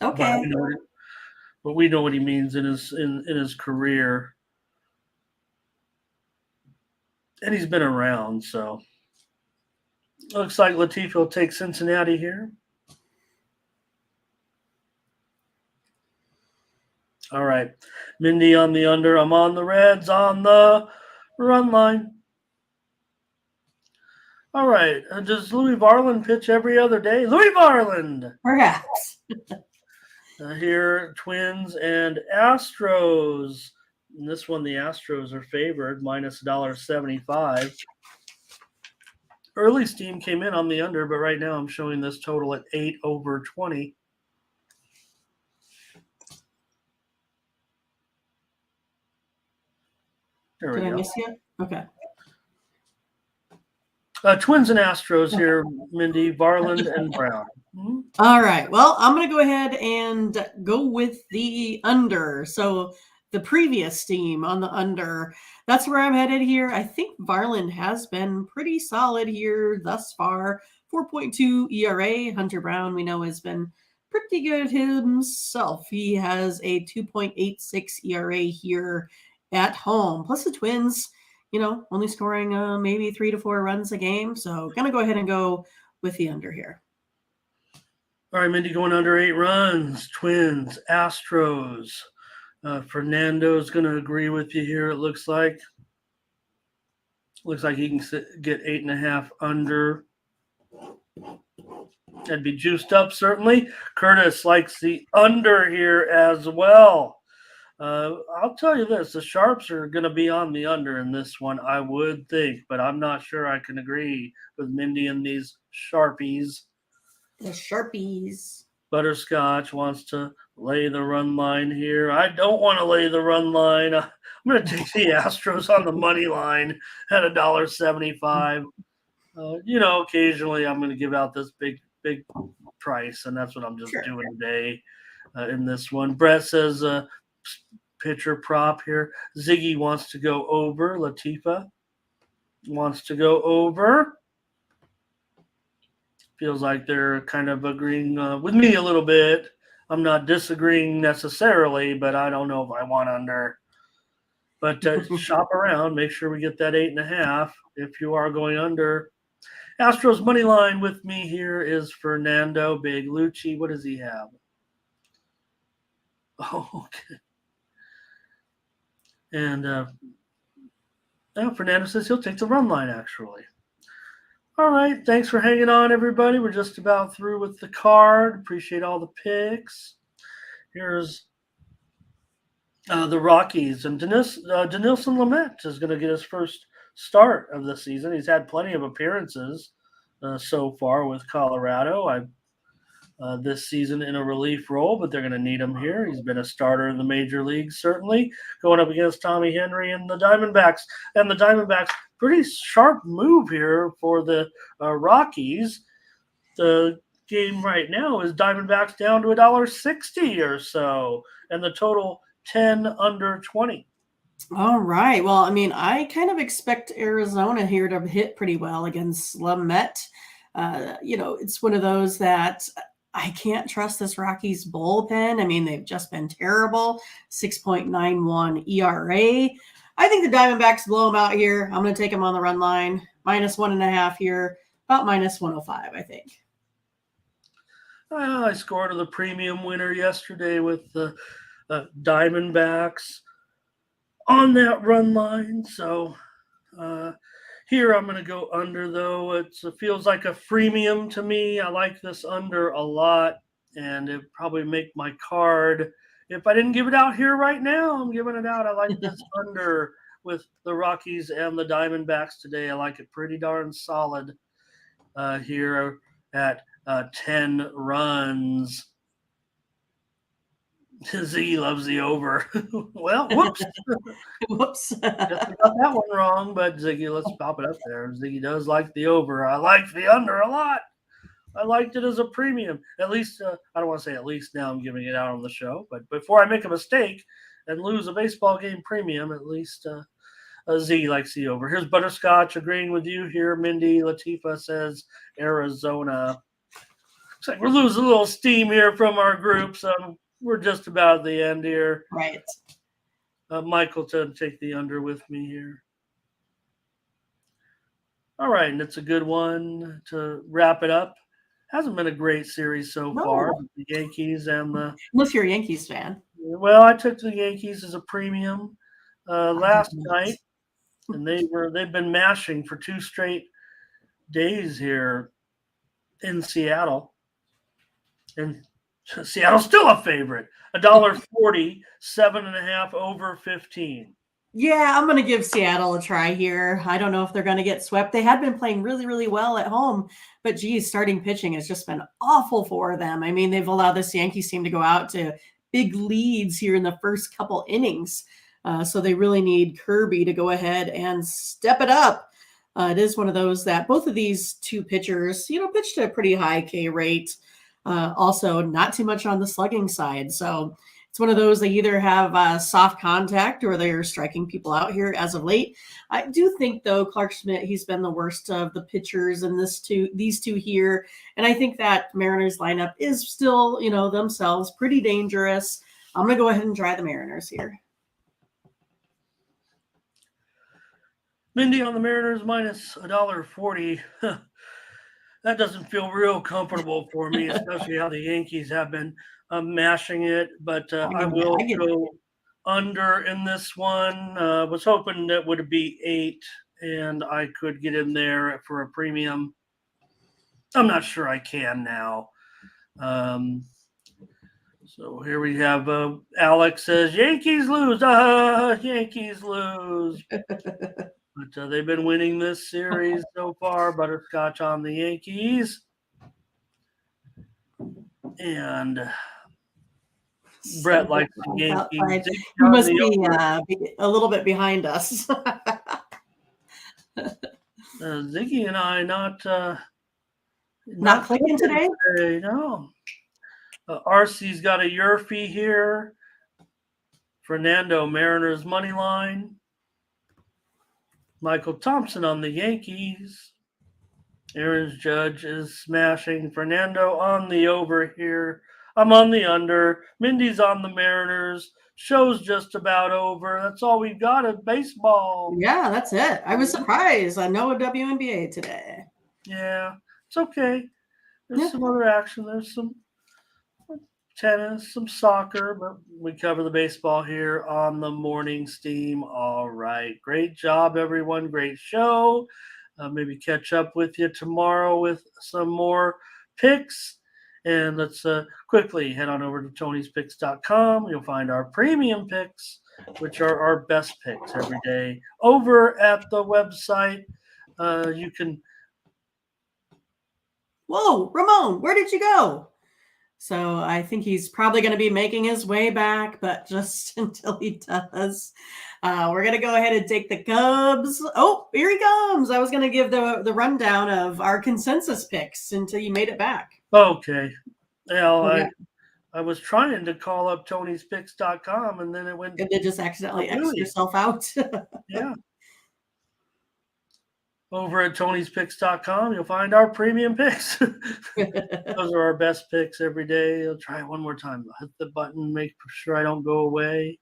Okay. But we know what he means in his career. And he's been around, so. Looks like Latifi will take Cincinnati here. All right. Mindy on the under. I'm on the Reds on the run line. All right. Does Louis Varland pitch every other day? Louis Varland! Perhaps. Here, Twins and Astros. In this one, the Astros are favored, minus $1.75. Early steam came in on the under, but right now I'm showing this total at 8 over 20. There we go. Did I miss you? Okay. Twins and Astros here, Mindy, Varland, and Brown. Mm-hmm. All right. Well, I'm going to go ahead and go with the under. So the previous team on the under, that's where I'm headed here. I think Varland has been pretty solid here thus far. 4.2 ERA. Hunter Brown, we know, has been pretty good himself. He has a 2.86 ERA here at home. Plus the Twins, only scoring maybe 3 to 4 runs a game. So going to go ahead and go with the under here. All right, Mindy going under 8 runs. Twins, Astros. Fernando's going to agree with you here, it looks like. Looks like he can get 8.5 under. That'd be juiced up, certainly. Curtis likes the under here as well. I'll tell you this: the Sharps are going to be on the under in this one, I would think, but I'm not sure I can agree with Mindy and these Sharpies. The Sharpies. Butterscotch wants to lay the run line here. I don't want to lay the run line. I'm going to take the Astros on the money line at $1.75. Occasionally I'm going to give out this big price, and that's what I'm just doing today in this one. Brett says pitcher prop here. Ziggy wants to go over. Latifa wants to go over. Feels like they're kind of agreeing with me a little bit. I'm not disagreeing necessarily, but I don't know if I want under. But shop around. Make sure we get that 8.5 if you are going under. Astros money line with me here is Fernando Big Lucci. What does he have? Oh, okay. And Fernando says he'll take the run line, actually. All right. Thanks for hanging on, everybody. We're just about through with the card. Appreciate all the picks. Here's the Rockies. And Denilson Lamet is going to get his first start of the season. He's had plenty of appearances so far with Colorado. This season in a relief role, but they're going to need him here. He's been a starter in the major leagues, certainly, going up against Tommy Henry and the Diamondbacks. And the Diamondbacks, pretty sharp move here for the Rockies. The game right now is Diamondbacks down to $1.60 or so, and the total 10 under 20. All right. Well, I mean, I kind of expect Arizona here to hit pretty well against Lamet. It's one of those that I can't trust this Rockies bullpen. I mean, they've just been terrible. 6.91 ERA. I think the Diamondbacks blow them out here. I'm going to take them on the run line. -1.5 here. About -105, I think. I scored the premium winner yesterday with the Diamondbacks on that run line. So here I'm going to go under, though. It feels like a freemium to me. I like this under a lot, and it probably make my card. If I didn't give it out here right now, I'm giving it out. I like this under with the Rockies and the Diamondbacks today. I like it pretty darn solid here at 10 runs. Z loves the over. Well, whoops. Whoops. Just got that one wrong, but Ziggy, let's pop it up there. Ziggy does like the over. I like the under a lot. I liked it as a premium. At least, I don't want to say at least now I'm giving it out on the show, but before I make a mistake and lose a baseball game premium, at least Z likes the over. Here's Butterscotch agreeing with you here. Mindy Latifa says Arizona. Looks like we're losing a little steam here from our group, so we're just about at the end here. Right. Michael to take the under with me here. All right, and it's a good one to wrap it up. Hasn't been a great series so far. The Yankees and the unless you're a Yankees fan. Well, I took the Yankees as a premium last night, and they've been mashing for 2 straight days here in Seattle. And Seattle's still a favorite. $1.40, 7.5 over 15. Yeah, I'm going to give Seattle a try here. I don't know if they're going to get swept. They had been playing really, really well at home, but geez, starting pitching has just been awful for them. I mean, they've allowed this Yankees team to go out to big leads here in the first couple innings. So they really need Kirby to go ahead and step it up. It is one of those that both of these two pitchers, pitched at a pretty high K rate. Also, not too much on the slugging side. So it's one of those they either have soft contact or they're striking people out here as of late. I do think, though, Clark Schmidt, he's been the worst of the pitchers in these two here. And I think that Mariners lineup is still, themselves pretty dangerous. I'm going to go ahead and try the Mariners here. Mindy on the Mariners -$1.40. That doesn't feel real comfortable for me, especially how the Yankees have been mashing it. But I will go under in this one. Was hoping that would be 8, and I could get in there for a premium. I'm not sure I can now. So here we have Alex says Yankees lose. Yankees lose. But they've been winning this series so far. Butterscotch on the Yankees. And Brett likes the Yankees. You must be a little bit behind us. Ziggy and I not clicking today? No. RC's got a Yurfie here. Fernando, Mariners money line. Michael Thompson on the Yankees. Aaron's Judge is smashing. Fernando on the over here. I'm on the under. Mindy's on the Mariners. Show's just about over. That's all we've got at baseball. Yeah, that's it. I was surprised. No WNBA today. Yeah, it's okay. There's some other action. There's some tennis, some soccer, but we cover the baseball here on the morning steam. All right. Great job, everyone. Great show. Maybe catch up with you tomorrow with some more picks. And let's quickly head on over to Tony'sPicks.com. You'll find our premium picks, which are our best picks every day. Over at the website, you can. Whoa, Ramon, where did you go? So I think he's probably going to be making his way back, but just until he does, we're going to go ahead and take the Cubs. Oh, here he comes. I was going to give the rundown of our consensus picks until you made it back. Okay. Well, I was trying to call up Tony'sPicks.com, and then it went. And then just accidentally X yourself out. Yeah. Over at Tony'sPicks.com, you'll find our premium picks. Those are our best picks every day. I'll try it one more time. Hit the button, make sure I don't go away.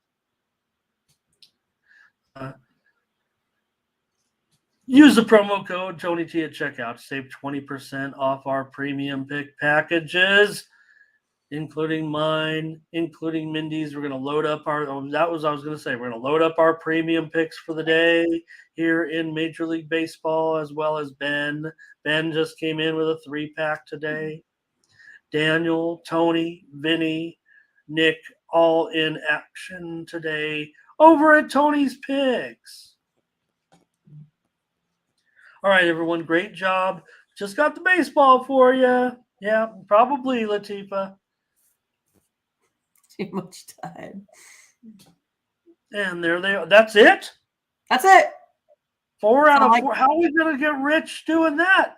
Use the promo code TonyT at checkout to save 20% off our premium pick packages, including mine, including Mindy's. We're going to load up our – we're going to load up our premium picks for the day here in Major League Baseball, as well as Ben. Ben just came in with a 3-pack today. Daniel, Tony, Vinny, Nick, all in action today over at Tony's Picks. All right, everyone, great job. Just got the baseball for you. Yeah, probably, Latifa. Too much time. And there they are. That's it? That's it. 4 out of 4. How are we going to get rich doing that?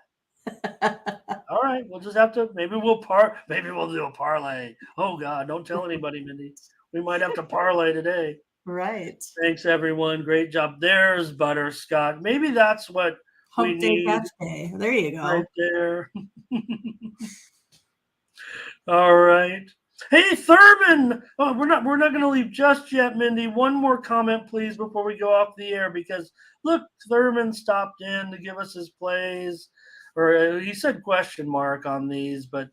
All right, we'll just have to. Maybe we'll do a parlay. Oh God, don't tell anybody, Mindy. We might have to parlay today. Right. Thanks, everyone. Great job. There's Butterscotch. Maybe that's what we need. Day. There you go. Right there. All right. Hey, Thurman. Oh, we're not going to leave just yet, Mindy. One more comment, please, before we go off the air, because look, Thurman stopped in to give us his plays, or he said question mark on these, but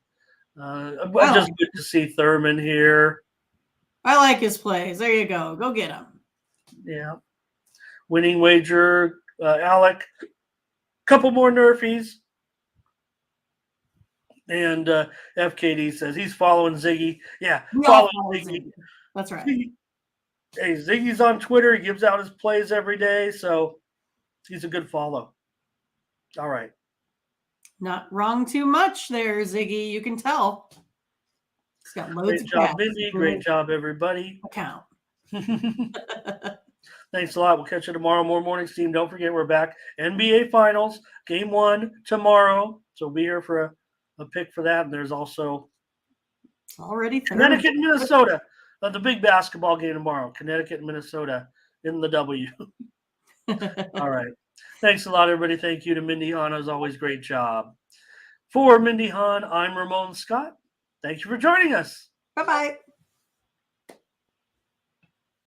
just good to see Thurman here. I like his plays. There you go. Go get him. Yeah. Winning wager, Alec. Couple more Nerfies. And FKD says he's following Ziggy. Yeah, follow Ziggy. That's right. Hey, Ziggy's on Twitter. He gives out his plays every day, so he's a good follow. All right. Not wrong too much there, Ziggy. You can tell. He's got loads of job, Mindy. Great job, everybody. Account. Thanks a lot. We'll catch you tomorrow. More morning steam. Don't forget, we're back. NBA Finals, Game 1 tomorrow. So we'll be here for a pick for that. And there's also already Connecticut and Minnesota. The big basketball game tomorrow. Connecticut and Minnesota in the W. All right. Thanks a lot, everybody. Thank you to Mindy Hahn. As always, great job. For Mindy Hahn, I'm Ramon Scott. Thank you for joining us. Bye-bye.